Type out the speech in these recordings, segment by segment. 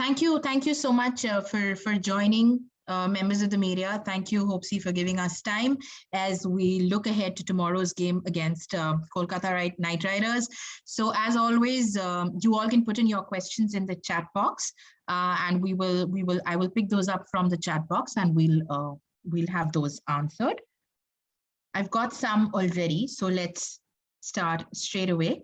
Thank you so much for joining, members of the media. Thank you, Hopsy, for giving us time as we look ahead to tomorrow's game against Kolkata Knight Riders. So, as always, you all can put in your questions in the chat box, and I will pick those up from the chat box, and we'll have those answered. I've got some already, so let's start straight away.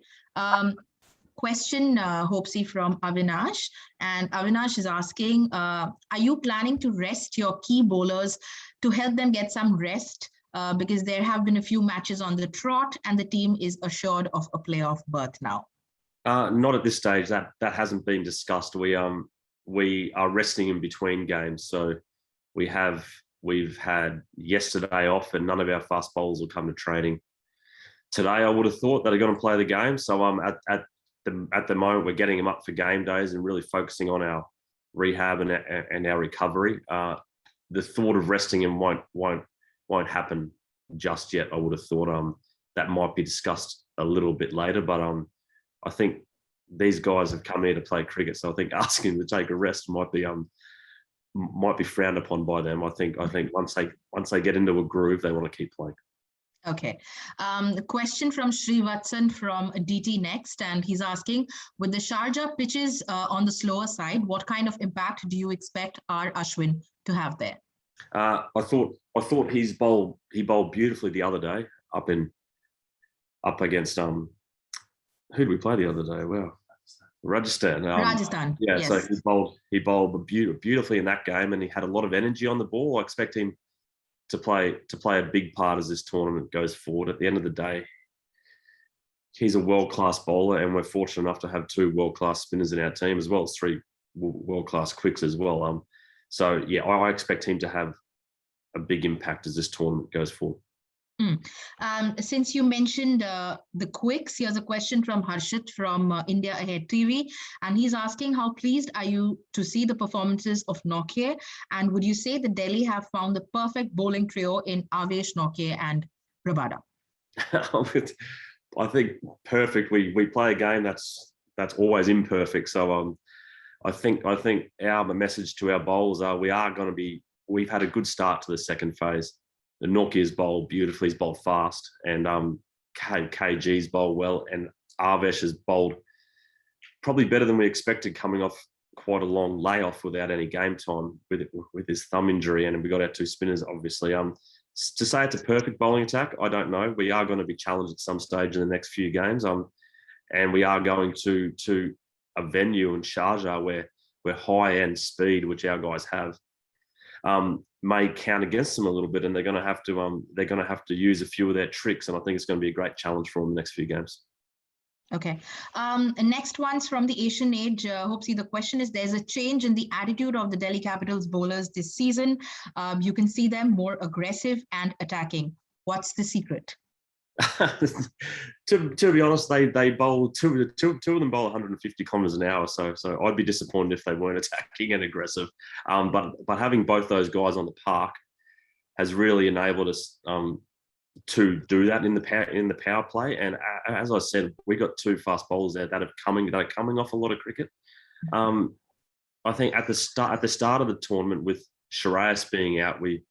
Question, Hopsy, from Avinash. And Avinash is asking, are you planning to rest your key bowlers to help them get some rest? Because there have been a few matches on the trot and the team is assured of a playoff berth now. Not at this stage. That hasn't been discussed. We are resting in between games. So we've had yesterday off and none of our fast bowlers will come to training. Today, I would have thought that they're going to play the game. So at the moment, we're getting them up for game days and really focusing on our rehab and our recovery. The thought of resting him won't happen just yet. I would have thought that might be discussed a little bit later, but I think these guys have come here to play cricket, so I think asking them to take a rest might be frowned upon by them. I think once they get into a groove, they want to keep playing. Okay. The question from Srivatsan from DT Next, and he's asking, with the Sharjah pitches on the slower side, what kind of impact do you expect R. Ashwin to have there? I thought he bowled beautifully the other day up against who did we play the other day? Well, Rajasthan. Rajasthan. Yeah, yes. So he bowled beautifully in that game, and he had a lot of energy on the ball. I expect him to play a big part as this tournament goes forward. At the end of the day, he's a world-class bowler, and we're fortunate enough to have 2 world-class spinners in our team, as well as 3 world-class quicks as well. So yeah, I expect him to have a big impact as this tournament goes forward. Since you mentioned the quicks, here's a question from Harshit from India Ahead TV, and he's asking, how pleased are you to see the performances of Nortje, and would you say that Delhi have found the perfect bowling trio in Avesh, Nortje and Rabada? I think perfect. We play a game that's always imperfect. So I think our message to our bowlers are we've had a good start to the second phase. The Nortje's bowled beautifully, he's bowled fast, and KG's bowled well, and Avesh has bowled probably better than we expected, coming off quite a long layoff without any game time with his thumb injury, and we got our 2 spinners, obviously. To say it's a perfect bowling attack, I don't know. We are going to be challenged at some stage in the next few games, and we are going to a venue in Sharjah where high-end speed, which our guys have, may count against them a little bit, and they're going to have to use a few of their tricks, and I think it's going to be a great challenge for them in the next few games. Okay. Next one's from the Asian Age. Hopefully the question is, there's a change in the attitude of the Delhi Capitals bowlers this season. You can see them more aggressive and attacking. What's the secret? to be honest, they bowl two of them bowl 150 kilometers an hour. So I'd be disappointed if they weren't attacking and aggressive. But having both those guys on the park has really enabled us to do that in the power play. And as I said, we got 2 fast bowlers there that are coming off a lot of cricket. I think at the start of the tournament, with Shreyas being out, we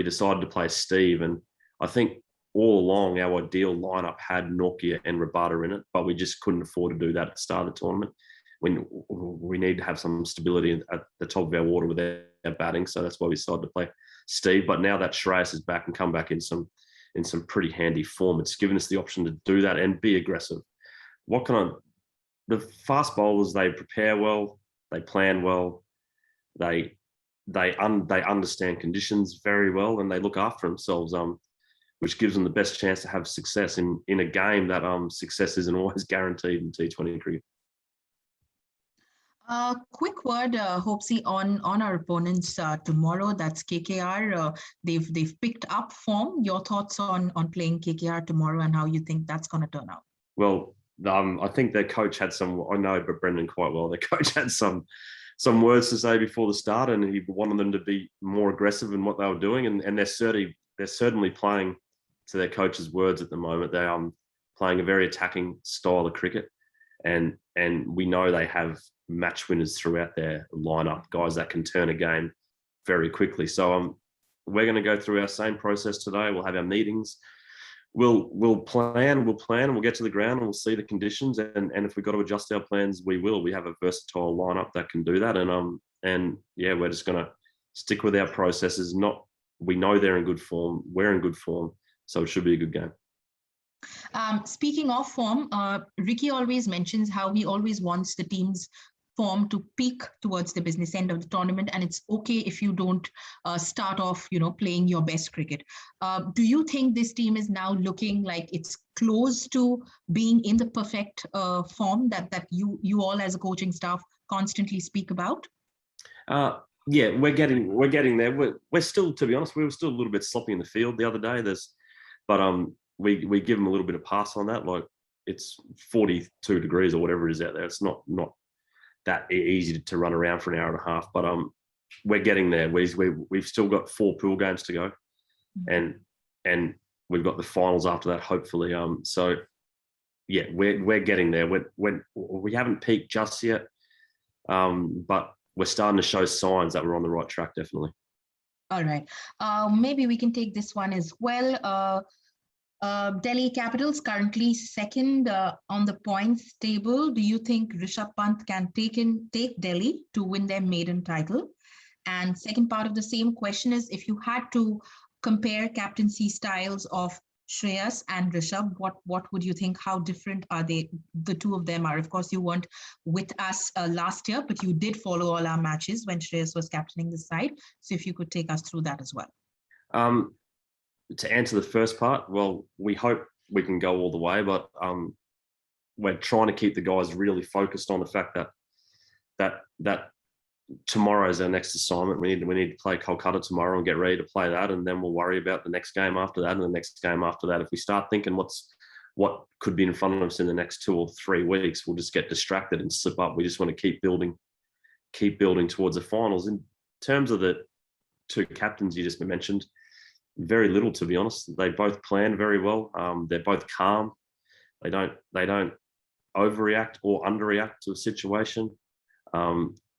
decided to play Steve, and I think all along our ideal lineup had Nortje and Rabada in it, but we just couldn't afford to do that at the start of the tournament. We need to have some stability at the top of our order with our batting, so that's why we decided to play Steve. But now that Shreyas is back and come back in some pretty handy form, it's given us the option to do that and be aggressive. The fast bowlers, they prepare well, they plan well, they understand conditions very well, and they look after themselves, which gives them the best chance to have success in a game that success isn't always guaranteed in T20 cricket. Quick word, Hopsy, on our opponents tomorrow. That's KKR. They've picked up form. Your thoughts on playing KKR tomorrow and how you think that's going to turn out? Well, I think their coach had I know Brendan quite well. Their coach had some words to say before the start, and he wanted them to be more aggressive in what they were doing, and they're certainly playing to their coach's words at the moment. They playing a very attacking style of cricket, and we know they have match winners throughout their lineup, guys that can turn a game very quickly. So we're going to go through our same process today. We'll have our meetings. We'll plan, and we'll get to the ground and we'll see the conditions. And if we've got to adjust our plans, we will. We have a versatile lineup that can do that. And yeah, we're just going to stick with our processes. We know they're in good form. We're in good form. So it should be a good game. Speaking of form, Ricky always mentions how he always wants the team's form to peak towards the business end of the tournament, and it's okay if you don't start off, playing your best cricket. Do you think this team is now looking like it's close to being in the perfect form that you all as a coaching staff constantly speak about? Yeah, we're getting there. We're still, to be honest, we were still a little bit sloppy in the field the other day. But we give them a little bit of pass on that. Like, it's 42 degrees or whatever it is out there. It's not that easy to run around for an hour and a half, but we're getting there. We've still got 4 pool games to go, and we've got the finals after that, hopefully. So yeah, we're getting there. We haven't peaked just yet, but we're starting to show signs that we're on the right track, definitely. All right. Maybe we can take this one as well. Delhi Capitals currently second on the points table. Do you think Rishabh Pant can take Delhi to win their maiden title? And second part of the same question is, if you had to compare captaincy styles of Shreyas and Rishabh, what would you think? How different are they? The two of them are. Of course, you weren't with us last year, but you did follow all our matches when Shreyas was captaining the side. So if you could take us through that as well. To answer the first part, well, we hope we can go all the way, but we're trying to keep the guys really focused on the fact that tomorrow is our next assignment. We need to play Kolkata tomorrow and get ready to play that, and then we'll worry about the next game after that and the next game after that. If we start thinking what could be in front of us in the next 2 or 3 weeks, we'll just get distracted and slip up. We just want to keep building towards the finals. In terms of the 2 captains you just mentioned, very little, to be honest. They both plan very well. They're both calm. They don't overreact or underreact to a situation.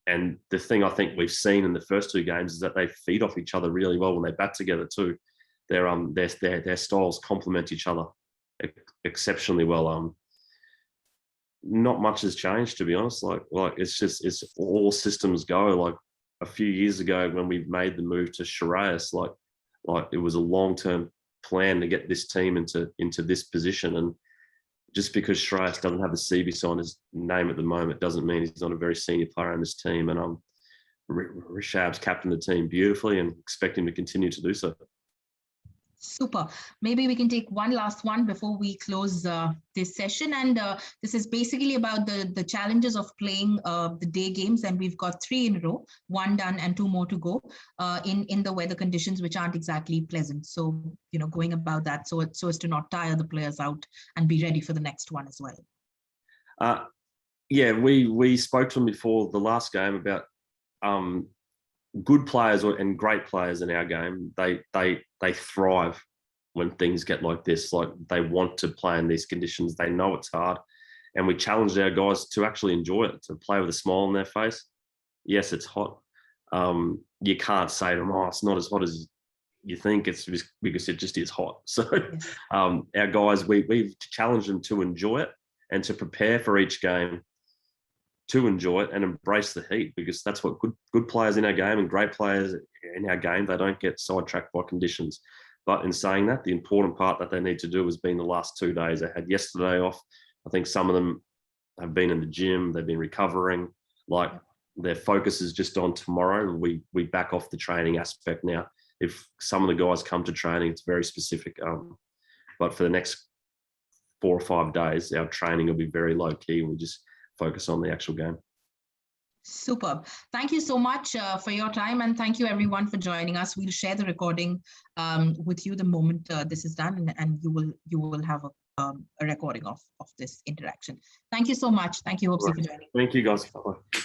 And the thing I think we've seen in the first 2 games is that they feed off each other really well when they bat together too. Their styles complement each other exceptionally well. Not much has changed, to be honest. Like it's all systems go. Like a few years ago when we made the move to Shreyas, like it was a long-term plan to get this team into this position. And just because Shreyas doesn't have the CBC on his name at the moment doesn't mean he's not a very senior player in this team. And Rishabh's captained the team beautifully and expect him to continue to do so. Super. Maybe we can take one last one before we close this session. And this is basically about the challenges of playing the day games. And we've got 3 in a row, 1 done and 2 more to go in the weather conditions, which aren't exactly pleasant. So, going about that so as to not tire the players out and be ready for the next one as well. Yeah, we spoke to them before the last game about good players and great players in our game. They thrive when things get like this. Like, they want to play in these conditions. They know it's hard, and we challenged our guys to actually enjoy it, to play with a smile on their face. Yes, it's hot. You can't say to them, "Oh, it's not as hot as you think." It's just because it just is hot. So, our guys, we've challenged them to enjoy it and to prepare for each game, to enjoy it and embrace the heat, because that's what good players in our game and great players in our game, they don't get sidetracked by conditions. But in saying that, the important part that they need to do has been the last 2 days. They had yesterday off. I think some of them have been in the gym. They've been recovering. Like, their focus is just on tomorrow. We back off the training aspect now. If some of the guys come to training, it's very specific. But for the next 4 or 5 days, our training will be very low key, and we just focus on the actual game. Superb. Thank you so much for your time, and thank you everyone for joining us. We'll share the recording with you the moment this is done, and you will have a recording of this interaction. Thank you so much. Thank you, Hopsy, for joining. Thank you, guys. Bye-bye.